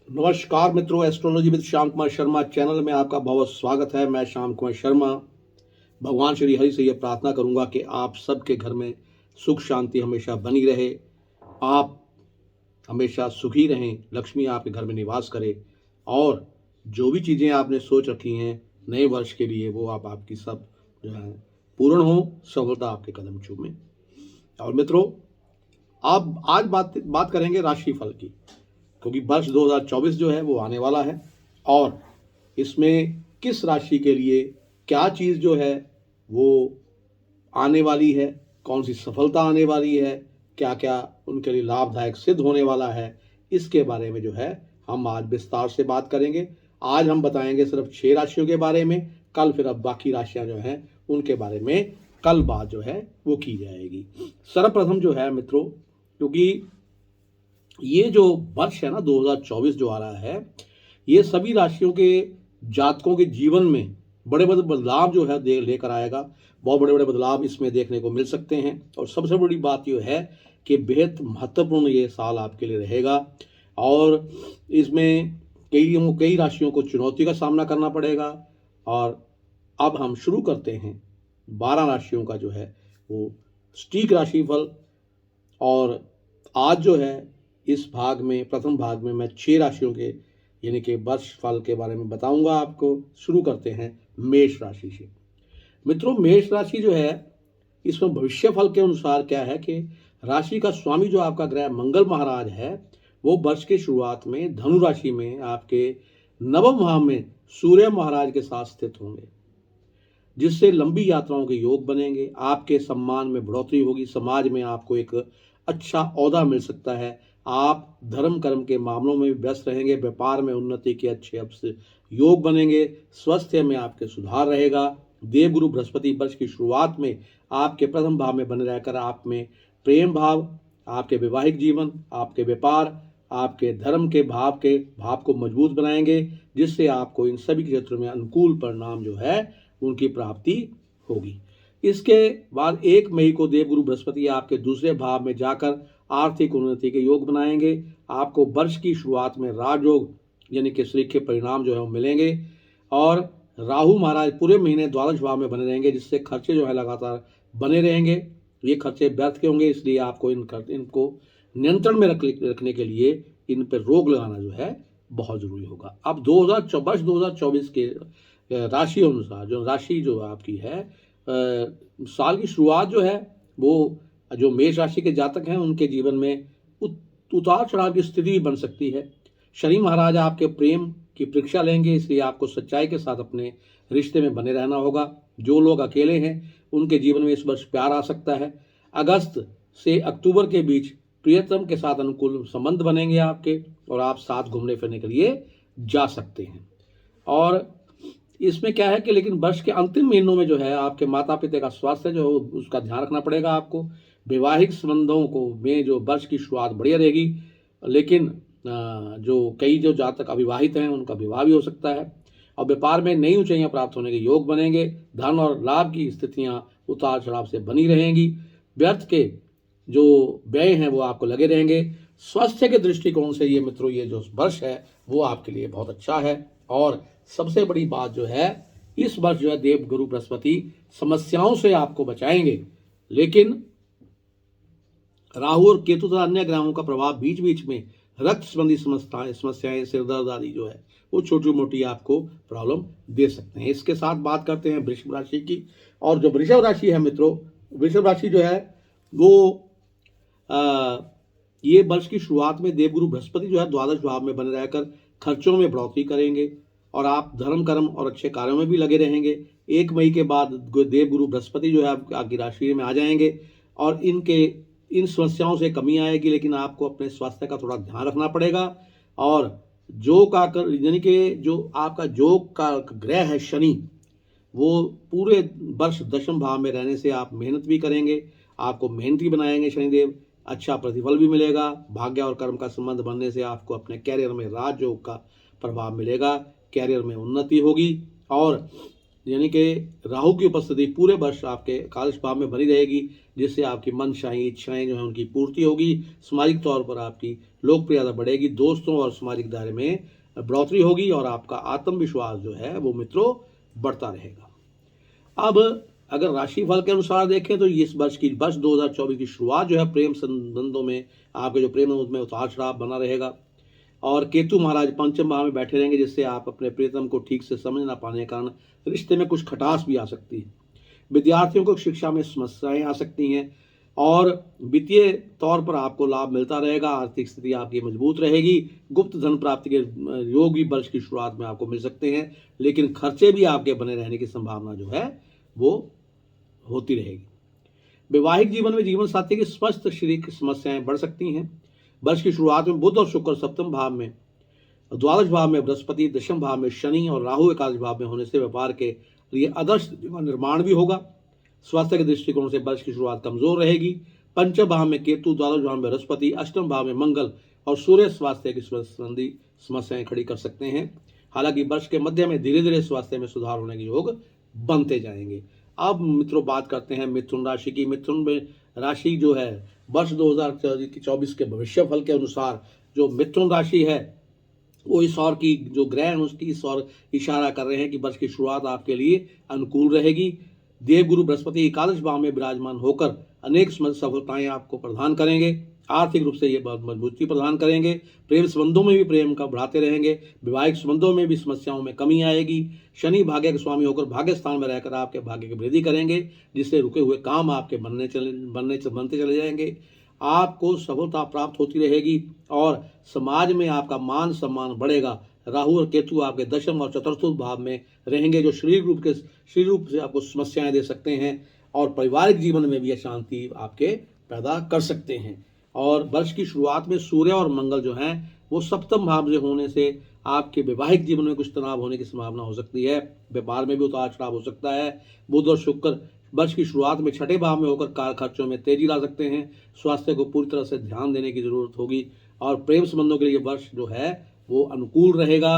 नमस्कार मित्रों, astrology with Shyam Kumar Sharma channel में आपका बहुत स्वागत है। मैं श्याम कुमार शर्मा भगवान श्री हरि से यह प्रार्थना करूंगा कि आप सबके घर में सुख शांति हमेशा बनी रहे, आप हमेशा सुखी रहें, लक्ष्मी आपके घर में निवास करे और जो भी चीज़ें आपने सोच रखी हैं नए वर्ष के लिए वो आपकी सब जो है पूर्ण हो, सफलता आपके कदम चूमे। और मित्रों, आप आज बात करेंगे राशिफल की, क्योंकि वर्ष 2024 जो है वो आने वाला है और इसमें किस राशि के लिए क्या चीज़ जो है वो आने वाली है, कौन सी सफलता आने वाली है, क्या क्या उनके लिए लाभदायक सिद्ध होने वाला है, इसके बारे में जो है हम आज विस्तार से बात करेंगे। आज हम बताएंगे सिर्फ 6 राशियों के बारे में, कल फिर अब बाकी राशियां जो हैं उनके बारे में कल बात जो है वो की जाएगी। सर्वप्रथम जो है मित्रों, क्योंकि ये जो वर्ष है ना 2024 जो आ रहा है, ये सभी राशियों के जातकों के जीवन में बड़े बड़े बदलाव जो है लेकर आएगा। बहुत बड़े बड़े बदलाव इसमें देखने को मिल सकते हैं और सबसे बड़ी बात यह है कि बेहद महत्वपूर्ण ये साल आपके लिए रहेगा और इसमें कई राशियों को चुनौती का सामना करना पड़ेगा। और अब हम शुरू करते हैं 12 राशियों का जो है वो सटीक राशिफल। और आज जो है इस भाग में, प्रथम भाग में मैं 6 राशियों के यानी कि वर्ष फल के बारे में बताऊंगा आपको। शुरू करते हैं मेष राशि से। मित्रों, मेष राशि जो है इसमें भविष्य फल के अनुसार क्या है कि राशि का स्वामी जो आपका ग्रह मंगल महाराज है वो वर्ष की शुरुआत में धनु राशि में आपके नवम भाव में सूर्य महाराज के साथ स्थित होंगे, जिससे लंबी यात्राओं के योग बनेंगे। आपके सम्मान में बढ़ोतरी होगी, समाज में आपको एक अच्छा ओहदा मिल सकता है। आप धर्म कर्म के मामलों में व्यस्त रहेंगे, व्यापार में उन्नति के अच्छे अवसर योग बनेंगे, स्वास्थ्य में आपके सुधार रहेगा। देवगुरु बृहस्पति वर्ष की शुरुआत में आपके प्रथम भाव में बने रहकर आप में प्रेम भाव, आपके वैवाहिक जीवन, आपके व्यापार, आपके धर्म के भाव को मजबूत बनाएंगे, जिससे आपको इन सभी क्षेत्रों में अनुकूल परिणाम जो है उनकी प्राप्ति होगी। इसके बाद 1 मई को देवगुरु बृहस्पति आपके दूसरे भाव में जाकर आर्थिक उन्नति के योग बनाएंगे। आपको वर्ष की शुरुआत में राजयोग यानी कि श्री के परिणाम जो है वो मिलेंगे और राहु महाराज पूरे महीने द्वादश भाव में बने रहेंगे, जिससे खर्चे जो है लगातार बने रहेंगे। ये खर्चे व्यर्थ के होंगे, इसलिए आपको इनको नियंत्रण में रखने के लिए इन पर रोक लगाना जो है बहुत जरूरी होगा। अब 2024 के राशि अनुसार जो राशि जो आपकी है, साल की शुरुआत जो है वो जो मेष राशि के जातक हैं उनके जीवन में उतार चढ़ाव की स्थिति बन सकती है। शनि महाराज आपके प्रेम की परीक्षा लेंगे, इसलिए आपको सच्चाई के साथ अपने रिश्ते में बने रहना होगा। जो लोग अकेले हैं उनके जीवन में इस वर्ष प्यार आ सकता है। अगस्त से अक्टूबर के बीच प्रियतम के साथ अनुकूल संबंध बनेंगे आपके और आप साथ घूमने फिरने के लिए जा सकते हैं। और इसमें क्या है कि लेकिन वर्ष के अंतिम महीनों में जो है आपके माता पिता का स्वास्थ्य जो है उसका ध्यान रखना पड़ेगा आपको। वैवाहिक संबंधों को में जो वर्ष की शुरुआत बढ़िया रहेगी, लेकिन जो कई जो जातक अविवाहित हैं उनका विवाह भी हो सकता है। और व्यापार में नई ऊंचाइयां प्राप्त होने के योग बनेंगे। धन और लाभ की स्थितियां उतार चढ़ाव से बनी रहेंगी। व्यर्थ के जो व्यय हैं वो आपको लगे रहेंगे। स्वास्थ्य के दृष्टिकोण से ये मित्रों, ये जो वर्ष है वो आपके लिए बहुत अच्छा है। और सबसे बड़ी बात जो है, इस वर्ष जो है देवगुरु बृहस्पति समस्याओं से आपको बचाएंगे, लेकिन राहु और केतु तथा अन्य ग्रहों का प्रभाव बीच बीच में रक्त संबंधी समस्याएं, सिरदर्द आदि जो है वो छोटी मोटी आपको प्रॉब्लम दे सकते हैं। इसके साथ बात करते हैं वृषभ राशि की। और जो वृषभ राशि है मित्रों, वृषभ राशि जो है वो ये वर्ष की शुरुआत में देवगुरु बृहस्पति जो है द्वादश भाव में बने रहकर खर्चों में बढ़ोतरी करेंगे और आप धर्म कर्म और अच्छे कार्यों में भी लगे रहेंगे। 1 मई के बाद देवगुरु बृहस्पति जो है आपकी राशि में आ जाएंगे और इन समस्याओं से कमी आएगी, लेकिन आपको अपने स्वास्थ्य का थोड़ा ध्यान रखना पड़ेगा। और यानी कि जो आपका जोग का ग्रह है शनि, वो पूरे वर्ष दशम भाव में रहने से आप मेहनत भी करेंगे, आपको मेहनती बनाएंगे शनिदेव, अच्छा प्रतिफल भी मिलेगा। भाग्य और कर्म का संबंध बनने से आपको अपने कैरियर में राजयोग का प्रभाव मिलेगा, कैरियर में उन्नति होगी। और यानी कि राहु की उपस्थिति पूरे वर्ष आपके एकादश भाव में बनी रहेगी, जिससे आपकी मनचाही इच्छाएं जो है उनकी पूर्ति होगी। सामाजिक तौर पर आपकी लोकप्रियता बढ़ेगी, दोस्तों और सामाजिक दायरे में बढ़ोतरी होगी और आपका आत्मविश्वास जो है वो मित्रों बढ़ता रहेगा। अब अगर राशिफल के अनुसार देखें तो इस वर्ष 2024 की शुरुआत जो है प्रेम संबंधों में आपके जो प्रेम में उतार चढ़ाव बना रहेगा और केतु महाराज पंचम भाव में बैठे रहेंगे, जिससे आप अपने प्रियतम को ठीक से समझ ना पाने के कारण रिश्ते में कुछ खटास भी आ सकती है। विद्यार्थियों को शिक्षा में समस्याएं आ सकती हैं और वित्तीय तौर पर आपको लाभ मिलता रहेगा। आर्थिक स्थिति आपकी मजबूत रहेगी। गुप्त धन प्राप्ति के योग भी वर्ष की शुरुआत में आपको मिल सकते हैं, लेकिन खर्चे भी आपके बने रहने की संभावना जो है वो होती रहेगी। वैवाहिक जीवन में जीवन साथी की स्वस्थ शारीरिक समस्याएं बढ़ सकती हैं। वर्ष की शुरुआत में बुध और शुक्र सप्तम भाव में, द्वादश भाव में बृहस्पति, दशम भाव में शनि और राहु एकादश भाव में होने से व्यापार के लिए आदर्श निर्माण भी होगा। स्वास्थ्य के दृष्टिकोण से वर्ष की शुरुआत कमजोर रहेगी। पंचम भाव में केतु, द्वादश भाव में बृहस्पति, अष्टम भाव में मंगल और सूर्य स्वास्थ्य की संबंधी समस्याएं खड़ी कर सकते हैं। हालांकि वर्ष के मध्य में धीरे धीरे स्वास्थ्य में सुधार होने के योग बनते जाएंगे। अब मित्रों बात करते हैं मिथुन राशि की। मिथुन में राशि जो है वर्ष 2024 के भविष्य फल के अनुसार जो मिथुन राशि है वो इस ओर की जो ग्रह हैं उसकी इस ओर इशारा कर रहे हैं कि वर्ष की शुरुआत आपके लिए अनुकूल रहेगी। देवगुरु बृहस्पति एकादश भाव में विराजमान होकर अनेक सफलताएं आपको प्रदान करेंगे। आर्थिक रूप से ये बहुत मजबूती प्रदान करेंगे। प्रेम संबंधों में भी प्रेम का बढ़ाते रहेंगे। वैवाहिक संबंधों में भी समस्याओं में कमी आएगी। शनि भाग्य के स्वामी होकर भाग्य स्थान में रहकर आपके भाग्य की वृद्धि करेंगे, जिससे रुके हुए काम आपके बनते चले जाएंगे। आपको सफलता प्राप्त होती रहेगी और समाज में आपका मान सम्मान बढ़ेगा। राहु और केतु आपके दशम और चतुर्थ भाव में रहेंगे, जो शरीर रूप से आपको समस्याएं दे सकते हैं और पारिवारिक जीवन में भी अशांति आपके पैदा कर सकते हैं। और वर्ष की शुरुआत में सूर्य और मंगल जो हैं वो सप्तम भाव से होने से आपके वैवाहिक जीवन में कुछ तनाव होने की संभावना हो सकती है। व्यापार में भी उतार चढ़ाव हो सकता है। बुध और शुक्र वर्ष की शुरुआत में छठे भाव में होकर कार खर्चों में तेजी ला सकते हैं। स्वास्थ्य को पूरी तरह से ध्यान देने की जरूरत होगी और प्रेम संबंधों के लिए वर्ष जो है वो अनुकूल रहेगा।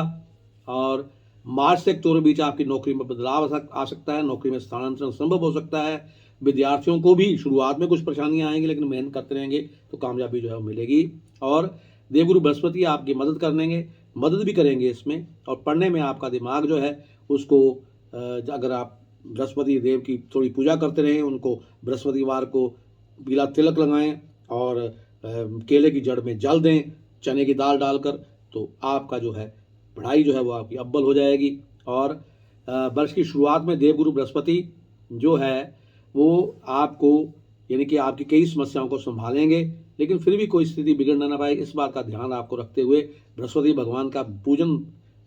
और मार्च से अक्टूबर बीच आपकी नौकरी में बदलाव आ सकता है। नौकरी में स्थानांतरण संभव हो सकता है। विद्यार्थियों को भी शुरुआत में कुछ परेशानियां आएंगी, लेकिन मेहनत करते रहेंगे तो कामयाबी जो है वो मिलेगी। और देवगुरु बृहस्पति आपकी मदद भी करेंगे इसमें। और पढ़ने में आपका दिमाग जो है उसको अगर आप बृहस्पति देव की थोड़ी पूजा करते रहें, उनको बृहस्पतिवार को पीला तिलक लगाएं और केले की जड़ में जल दें चने की दाल डालकर, तो आपका जो है पढ़ाई जो है वो आपकी अव्वल हो जाएगी। और वर्ष की शुरुआत में देवगुरु बृहस्पति जो है वो आपको यानी कि आपकी कई समस्याओं को संभालेंगे, लेकिन फिर भी कोई स्थिति बिगड़ ना पाए, इस बात का ध्यान आपको रखते हुए बृहस्पति भगवान का पूजन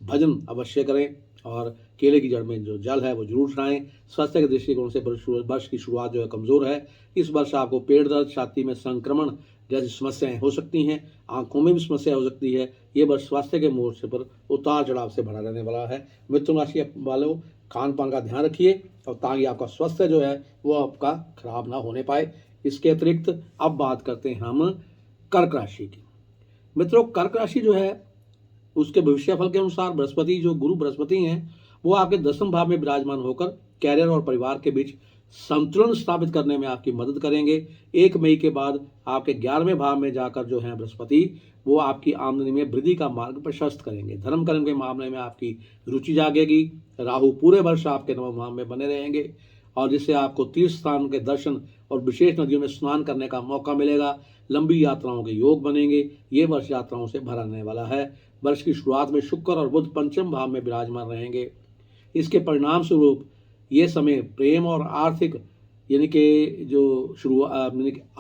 भजन अवश्य करें और केले की जड़ में जो जल है वो जरूर चढ़ाएं। स्वास्थ्य के दृष्टिकोण से वर्ष की शुरुआत जो है कमजोर है। इस वर्ष आपको पेट दर्द, छाती में संक्रमण जैसी समस्याएं हो सकती हैं। आंखों में भी समस्या हो सकती है। ये वर्ष स्वास्थ्य के मोर्चे पर उतार चढ़ाव से भरा रहने वाला है। मिथुन राशि वालों खान पान का ध्यान रखिए और ताकि आपका स्वास्थ्य जो है वो आपका खराब ना होने पाए। इसके अतिरिक्त अब बात करते हैं हम कर्क राशि की। मित्रों कर्क राशि जो है उसके भविष्य फल के अनुसार बृहस्पति जो गुरु बृहस्पति हैं वो आपके दसम भाव में विराजमान होकर कैरियर और परिवार के बीच संतुलन स्थापित करने में आपकी मदद करेंगे। 1 मई के बाद आपके 11वें भाव में जाकर जो है बृहस्पति वो आपकी आमदनी में वृद्धि का मार्ग प्रशस्त करेंगे। धर्म कर्म के मामले में आपकी रुचि जागेगी। राहु पूरे वर्ष आपके 9वें भाव में बने रहेंगे और जिससे आपको तीर्थ स्थान के दर्शन और विशेष नदियों में स्नान करने का मौका मिलेगा। लंबी यात्राओं के योग बनेंगे। ये वर्ष यात्राओं से भरा रहने वाला है। वर्ष की शुरुआत में शुक्र और बुध पंचम भाव में विराजमान रहेंगे। इसके परिणाम स्वरूप ये समय प्रेम और आर्थिक यानी कि जो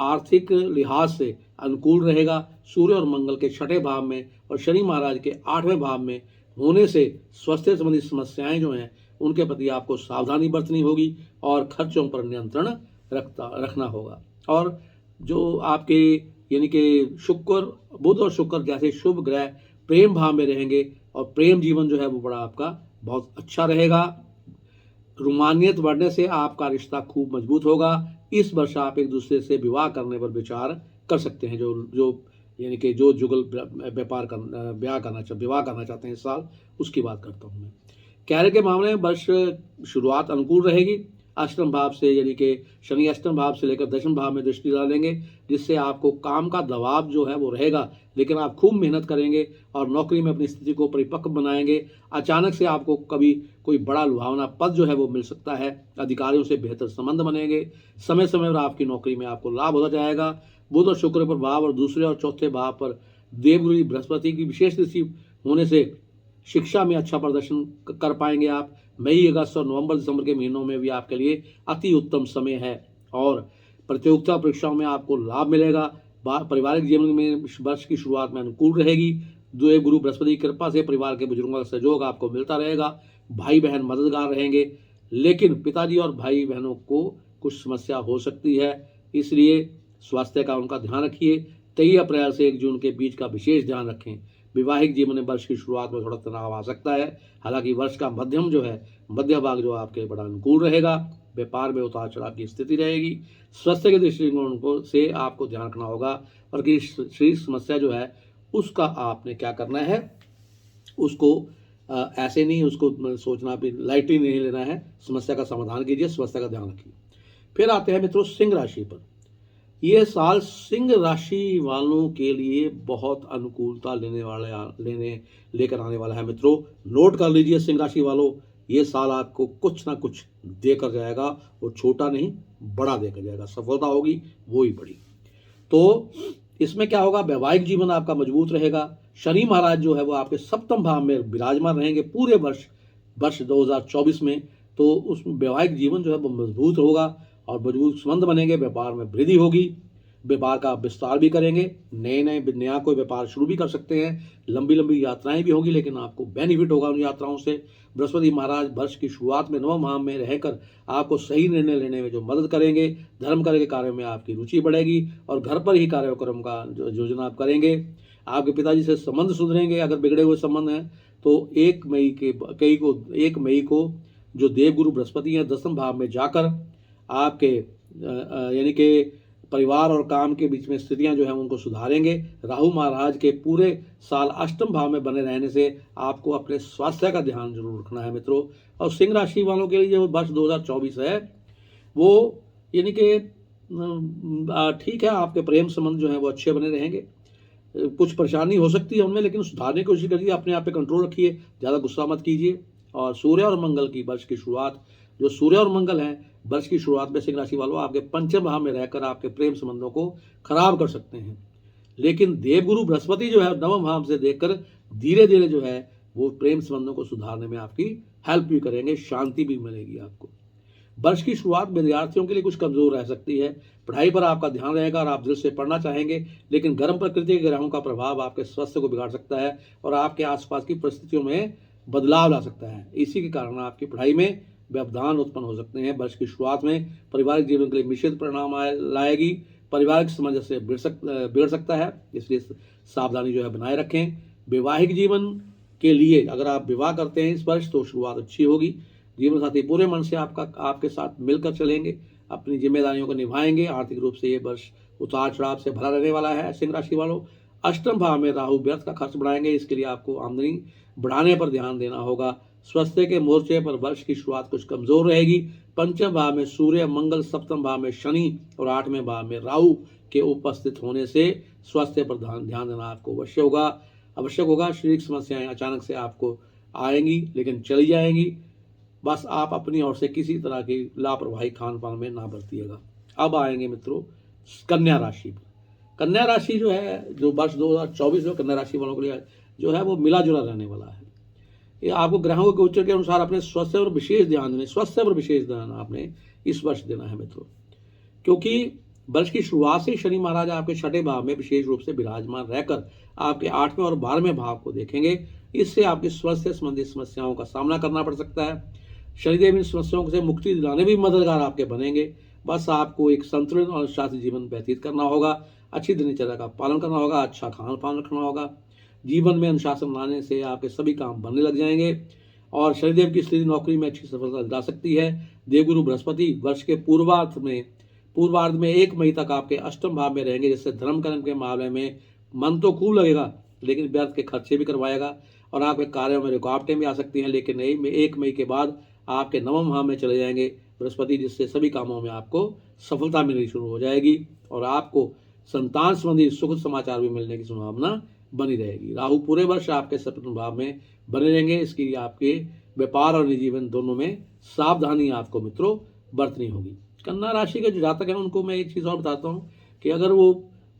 आर्थिक लिहाज से अनुकूल रहेगा। सूर्य और मंगल के छठे भाव में और शनि महाराज के 8वें भाव में होने से स्वास्थ्य संबंधी समस्याएं जो हैं उनके प्रति आपको सावधानी बरतनी होगी और खर्चों पर नियंत्रण रखना होगा। और जो आपके यानी कि बुध और शुक्र जैसे शुभ ग्रह प्रेम भाव में रहेंगे और प्रेम जीवन जो है वो बड़ा आपका बहुत अच्छा रहेगा। रोमानियत बढ़ने से आपका रिश्ता खूब मजबूत होगा। इस वर्ष आप एक दूसरे से विवाह करने पर विचार कर सकते हैं। जो यानी कि जो जुगल विवाह करना चाहते हैं इस साल, उसकी बात करता हूँ मैं। कैरियर के मामले में वर्ष शुरुआत अनुकूल रहेगी। अष्टम भाव से यानी कि शनि अष्टम भाव से लेकर दशम भाव में दृष्टि डालेंगे, जिससे आपको काम का दबाव जो है वो रहेगा, लेकिन आप खूब मेहनत करेंगे और नौकरी में अपनी स्थिति को परिपक्व बनाएंगे। अचानक से आपको कभी कोई बड़ा लुभावना पद जो है वो मिल सकता है। अधिकारियों से बेहतर संबंध बनेंगे। समय समय पर आपकी नौकरी में आपको लाभ होता जाएगा। बुध और शुक्र प्रभाव और दूसरे और चौथे भाव पर देवगुरु बृहस्पति की विशेष दृष्टि होने से शिक्षा में अच्छा प्रदर्शन कर पाएंगे आप। मई, अगस्त और नवंबर, दिसंबर के महीनों में भी आपके लिए अति उत्तम समय है और प्रतियोगिता परीक्षाओं में आपको लाभ मिलेगा। पारिवारिक जीवन में वर्ष की शुरुआत में अनुकूल रहेगी। देवगुरु बृहस्पति की कृपा से परिवार के बुजुर्गों का सहयोग आपको मिलता रहेगा। भाई बहन मददगार रहेंगे, लेकिन पिताजी और भाई बहनों को कुछ समस्या हो सकती है, इसलिए स्वास्थ्य का उनका ध्यान रखिए। 23 अप्रैल से 1 जून के बीच का विशेष ध्यान रखें। वैवाहिक जीवन में वर्ष की शुरुआत में थोड़ा तनाव आ सकता है, हालांकि वर्ष का मध्यम जो है मध्य भाग जो आपके बड़ा अनुकूल रहेगा। व्यापार में उतार चढ़ाव की स्थिति रहेगी। स्वास्थ्य के दृष्टिकोण को से आपको ध्यान रखना होगा और कि शरीर समस्या जो है उसका आपने क्या करना है, उसको ऐसे नहीं उसको सोचना भी लाइटली नहीं लेना है। समस्या का समाधान कीजिए, स्वास्थ्य का ध्यान रखिए। फिर आते हैं मित्रों सिंह राशि पर। ये साल सिंह राशि वालों के लिए बहुत अनुकूलता लेकर आने वाला है मित्रों। नोट कर लीजिए सिंह राशि वालों, ये साल आपको कुछ ना कुछ देकर जाएगा और छोटा नहीं बड़ा देकर जाएगा। सफलता होगी वो ही बड़ी। तो इसमें क्या होगा, वैवाहिक जीवन आपका मजबूत रहेगा। शनि महाराज जो है वो आपके सप्तम भाव में विराजमान रहेंगे पूरे वर्ष 2024 में। तो उस वैवाहिक जीवन जो है वो मजबूत होगा और मजबूत संबंध बनेंगे। व्यापार में वृद्धि होगी, व्यापार का विस्तार भी करेंगे, नया कोई व्यापार शुरू भी कर सकते हैं। लंबी लंबी यात्राएं भी होगी, लेकिन आपको बेनिफिट होगा उन यात्राओं से। बृहस्पति महाराज वर्ष की शुरुआत में नवम भाव में रहकर आपको सही निर्णय लेने में जो मदद करेंगे। धर्म कार्य के कार्यों में आपकी रुचि बढ़ेगी और घर पर ही कार्यक्रम का योजना आप करेंगे। आपके पिताजी से संबंध सुधरेंगे। अगर बिगड़े हुए संबंध हैं तो 1 मई को जो देवगुरु बृहस्पति हैं दसम भाव में जाकर आपके यानी कि परिवार और काम के बीच में स्थितियां जो है उनको सुधारेंगे। राहु महाराज के पूरे साल अष्टम भाव में बने रहने से आपको अपने स्वास्थ्य का ध्यान जरूर रखना है मित्रों। और सिंह राशि वालों के लिए जो वर्ष 2024 है वो यानी कि ठीक है, आपके प्रेम संबंध जो है वो अच्छे बने रहेंगे। कुछ परेशानी हो सकती है उनमें, लेकिन सुधारने की कोशिश करिए। अपने आप पे कंट्रोल रखिए, ज़्यादा गुस्सा मत कीजिए। और सूर्य और मंगल की वर्ष की शुरुआत, जो सूर्य और मंगल हैं वर्ष की शुरुआत में सिंह राशि वालों आपके पंचम भाव में रहकर आपके प्रेम संबंधों को खराब कर सकते हैं। लेकिन देवगुरु बृहस्पति जो है नवम भाव से देखकर धीरे धीरे जो है वो प्रेम संबंधों को सुधारने में आपकी हेल्प भी करेंगे, शांति भी मिलेगी आपको। वर्ष की शुरुआत विद्यार्थियों के लिए कुछ कमजोर रह सकती है। पढ़ाई पर आपका ध्यान रहेगा और आप दिल से पढ़ना चाहेंगे, लेकिन गर्म प्रकृति के ग्रहों का प्रभाव आपके स्वास्थ्य को बिगाड़ सकता है और आपके आसपास की परिस्थितियों में बदलाव ला सकता है। इसी के कारण आपकी पढ़ाई में व्यवधान उत्पन्न हो सकते हैं। वर्ष की शुरुआत में पारिवारिक जीवन के लिए मिश्रित परिणाम लाएगी। पारिवारिक सामंजस्य बिगड़ सकता है, इसलिए सावधानी जो है बनाए रखें। वैवाहिक जीवन के लिए अगर आप विवाह करते हैं इस वर्ष तो शुरुआत अच्छी होगी। जीवन साथी पूरे मन से आपके साथ मिलकर चलेंगे, अपनी जिम्मेदारियों को निभाएंगे। आर्थिक रूप से ये वर्ष उतार चढ़ाव से भरा रहने वाला है। सिंह राशि वालों, अष्टम भाव में राहु व्यर्थ का खर्च बढ़ाएंगे, इसके लिए आपको आमदनी बढ़ाने पर ध्यान देना होगा। स्वास्थ्य के मोर्चे पर वर्ष की शुरुआत कुछ कमजोर रहेगी। पंचम भाव में सूर्य मंगल, सप्तम भाव में शनि और 8वें भाव में राहु के उपस्थित होने से स्वास्थ्य पर ध्यान देना आपको आवश्यक होगा। शारीरिक समस्याएं अचानक से आपको आएंगी लेकिन चली जाएंगी। बस आप अपनी ओर से किसी तरह की लापरवाही खान पान में ना बरतिएगा। अब आएंगे मित्रों कन्या राशि पर। कन्या राशि जो है, जो वर्ष 2024 में कन्या राशि वालों के लिए जो है वो मिला जुला रहने वाला है। ये आपको ग्रहों के गोचर के अनुसार अपने स्वास्थ्य पर विशेष ध्यान आपने इस वर्ष देना है मित्रों, क्योंकि वर्ष की शुरुआत से शनि महाराज आपके 6ठे भाव में विशेष रूप से विराजमान रहकर आपके 8वें और 12वें भाव को देखेंगे। इससे आपके स्वास्थ्य संबंधी समस्याओं का सामना करना पड़ सकता है। शनिदेव इन समस्याओं से मुक्ति दिलाने भी मददगार आपके बनेंगे। बस आपको एक संतुलित और अनुशासित जीवन व्यतीत करना होगा, अच्छी दिनचर्या का पालन करना होगा, अच्छा खान पान रखना होगा। जीवन में अनुशासन लाने से आपके सभी काम बनने लग जाएंगे और शनिदेव की स्थिति नौकरी में अच्छी सफलता दिला सकती है। देवगुरु बृहस्पति वर्ष के पूर्वार्ध में 1 मई तक आपके अष्टम भाव में रहेंगे, जिससे धर्म कर्म के मामले में मन तो खूब लगेगा लेकिन व्यर्थ के खर्चे भी करवाएगा। और आपके कार्यों में रुकावटें भी आ सकती हैं, लेकिन 1 मई के बाद आपके नवम भाव में चले जाएंगे बृहस्पति, जिससे सभी कामों में आपको सफलता मिलनी शुरू हो जाएगी और आपको संतान संबंधी सुखद समाचार भी मिलने की संभावना बनी रहेगी। राहु पूरे वर्ष आपके सप्तम भाव में बने रहेंगे, इसके लिए आपके व्यापार और निजी जीवन दोनों में सावधानी आपको मित्रों बरतनी होगी। कन्या राशि के जो जातक हैं उनको मैं एक चीज़ और बताता हूँ कि अगर वो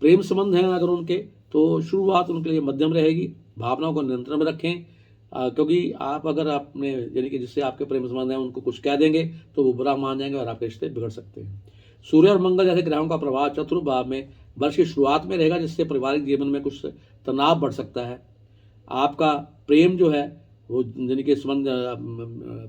प्रेम संबंध हैं अगर उनके, तो शुरुआत उनके लिए मध्यम रहेगी। भावनाओं को नियंत्रण में रखें, क्योंकि आप अगर आपने यानी कि जिससे आपके प्रेम संबंध हैं उनको कुछ कह देंगे तो वो बुरा मान जाएंगे और आपके रिश्ते बिगड़ सकते हैं। सूर्य और मंगल जैसे ग्रहों का प्रभाव चतुर्थ भाव में वर्ष की शुरुआत में रहेगा, जिससे पारिवारिक जीवन में कुछ तनाव बढ़ सकता है। आपका प्रेम जो है वो यानी कि संबंध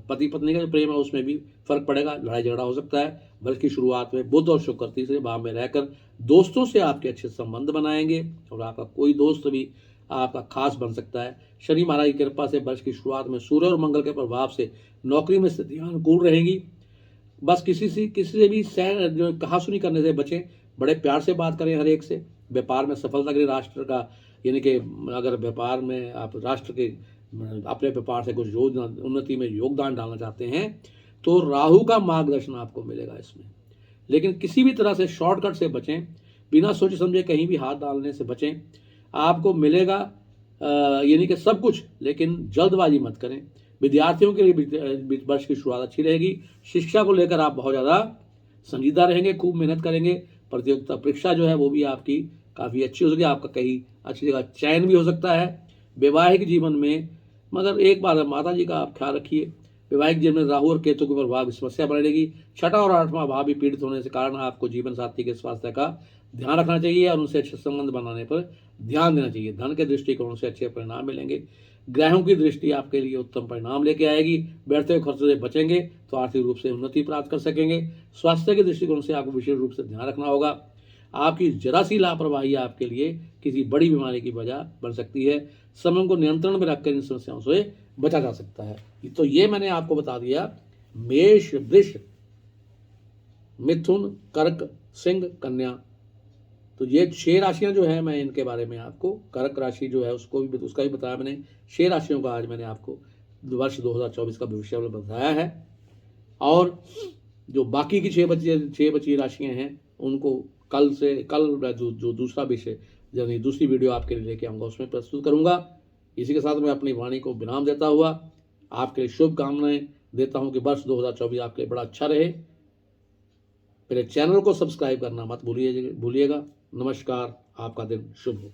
पति पत्नी का जो प्रेम है उसमें भी फर्क पड़ेगा, लड़ाई झगड़ा हो सकता है। वर्ष की शुरुआत में बुध और शुक्र तीसरे भाव में रहकर दोस्तों से आपके अच्छे संबंध बनाएंगे और आपका कोई दोस्त भी आपका खास बन सकता है। शनि महाराज की कृपा से वर्ष की शुरुआत में सूर्य और मंगल के प्रभाव से नौकरी में स्थितियां अनुकूल रहेंगी। बस किसी से भी जो कहासुनी करने से बचें, बड़े प्यार से बात करें हर एक से। व्यापार में सफलता के लिए राष्ट्र का यानी कि अगर व्यापार में आप राष्ट्र के अपने व्यापार से कुछ उन्नति में योगदान डालना चाहते हैं तो राहु का मार्गदर्शन आपको मिलेगा इसमें। लेकिन किसी भी तरह से शॉर्टकट से बचें, बिना सोचे समझे कहीं भी हाथ डालने से बचें। आपको मिलेगा यानी कि सब कुछ, लेकिन जल्दबाजी मत करें। विद्यार्थियों के लिए वर्ष की शुरुआत अच्छी रहेगी। शिक्षा को लेकर आप बहुत ज़्यादा संजीदा रहेंगे, खूब मेहनत करेंगे। प्रतियोगिता परीक्षा जो है वो भी आपकी काफ़ी अच्छी हो सकती है, आपका कहीं अच्छी जगह चयन भी हो सकता है। वैवाहिक जीवन में मगर एक बार माता जी का आप ख्याल रखिए। वैवाहिक जीवन में राहु और केतु के प्रभाव समस्या बढ़ेगी। छठा और आठवां भाव भी पीड़ित होने के कारण आपको जीवन साथी के स्वास्थ्य का ध्यान रखना चाहिए और उनसे अच्छे संबंध बनाने पर ध्यान देना चाहिए। धन के दृष्टिकोण से अच्छे परिणाम मिलेंगे। ग्रहों की दृष्टि आपके लिए उत्तम परिणाम लेके आएगी। बढ़ते हुए खर्चों से बचेंगे तो आर्थिक रूप से उन्नति प्राप्त कर सकेंगे। स्वास्थ्य के दृष्टिकोण से आपको विशेष रूप से ध्यान रखना होगा। आपकी जरा सी लापरवाही आपके लिए किसी बड़ी बीमारी की वजह बन सकती है। समय को नियंत्रण में रखकर इन समस्याओं से बचा जा सकता है। तो ये मैंने आपको बता दिया मेष, वृष, मिथुन, कर्क, सिंह, कन्या। तो ये 6 राशियां जो है मैं इनके बारे में आपको, कर्क राशि जो है उसको भी उसका भी बताया मैंने। 6 राशियों का आज मैंने आपको वर्ष 2024 का भविष्य बताया है। और जो बाकी की 6 बची राशियां हैं उनको कल जो दूसरा विषय यानी दूसरी वीडियो आपके लिए लेके आऊँगा उसमें प्रस्तुत करूँगा। इसी के साथ मैं अपनी वाणी को विराम देता हुआ आपके लिए शुभकामनाएं देता हूँ कि वर्ष 2024 आपके लिए बड़ा अच्छा रहे। मेरे चैनल को सब्सक्राइब करना मत भूलिएगा। नमस्कार, आपका दिन शुभ हो।